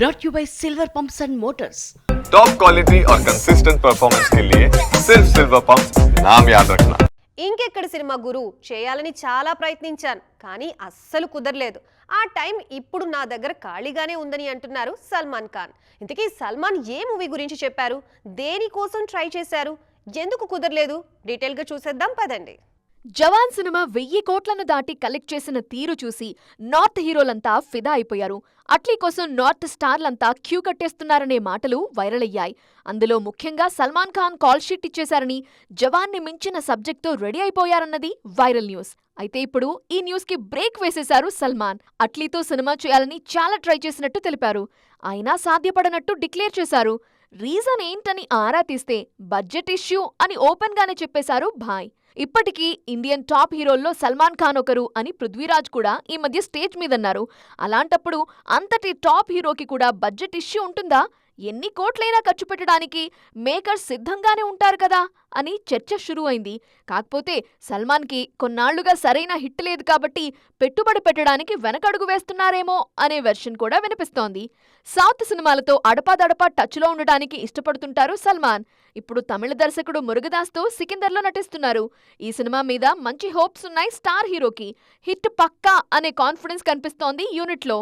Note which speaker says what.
Speaker 1: brought you by Silver Pumps and Motors.
Speaker 2: Top quality और consistent performance के लिए सिर्फ सिल्वर पंप्स नाम याद रखना.
Speaker 3: ఇంకెక్కడ సినిమా గురు చేయాలని చాలా ప్రయత్నించాను కానీ అస్సలు కుదరలేదు. ఆ టైం ఇప్పుడు నా దగ్గర ఖాళీగానే ఉందని అంటున్నారు సల్మాన్ ఖాన్. ఇంతకీ సల్మాన్ ఏ మూవీ గురించి చెప్పారు, దేనికోసం ట్రై చేశారు, ఎందుకు కుదరలేదు, డీటెయిల్గా చూసేద్దాం పదండి.
Speaker 4: జవాన్ సినిమా 1000 కోట్లను దాటి కలెక్ట్ చేసిన తీరు చూసి నార్త్ హీరోలంతా ఫిదా అయిపోయారు. అట్లీ కోసం నార్త్ స్టార్లంతా క్యూ కట్టేస్తున్నారనే మాటలు వైరల్ అయ్యాయి. అందులో ముఖ్యంగా సల్మాన్ ఖాన్ కాల్ షీట్ ఇచ్చేశారని, జవాన్ని మించిన సబ్జెక్ట్తో రెడీ అయిపోయారన్నది వైరల్ న్యూస్. అయితే ఇప్పుడు ఈ న్యూస్కి బ్రేక్ వేసేశారు సల్మాన్. అట్లీతో సినిమా చేయాలని చాలా ట్రై చేసినట్టు తెలిపారు. అయినా సాధ్యపడనట్టు డిక్లేర్ చేశారు. రీజన్ ఏంటని ఆరా తీస్తే బడ్జెట్ ఇష్యూ అని ఓపెన్గానే చెప్పేశారు భాయ్. ఇప్పటికీ ఇండియన్ టాప్ హీరోల్లో సల్మాన్ ఖాన్ ఒకరు అని పృథ్వీరాజ్ కూడా ఈ మధ్య స్టేజ్ మీదన్నారు. అలాంటప్పుడు అంతటి టాప్ హీరోకి కూడా బడ్జెట్ ఇష్యూ ఉంటుందా? ఎన్ని కోట్లైనా ఖర్చు పెట్టడానికి మేకర్స్ సిద్ధంగానే ఉంటారు కదా అని చర్చ షురూ అయింది. కాకపోతే సల్మాన్కి కొన్నాళ్లుగా సరైన హిట్ లేదు కాబట్టి పెట్టుబడి పెట్టడానికి వెనకడుగు వేస్తున్నారేమో అనే వెర్షన్ కూడా వినిపిస్తోంది. సౌత్ సినిమాలతో అడపాదడపా టచ్లో ఉండడానికి ఇష్టపడుతుంటారు సల్మాన్. ఇప్పుడు తమిళ దర్శకుడు మురుగదాస్తో సికిందర్లో నటిస్తున్నారు. ఈ సినిమా మీద మంచి హోప్స్ ఉన్నాయి స్టార్ హీరోకి. హిట్ పక్కా అనే కాన్ఫిడెన్స్ కనిపిస్తోంది యూనిట్లో.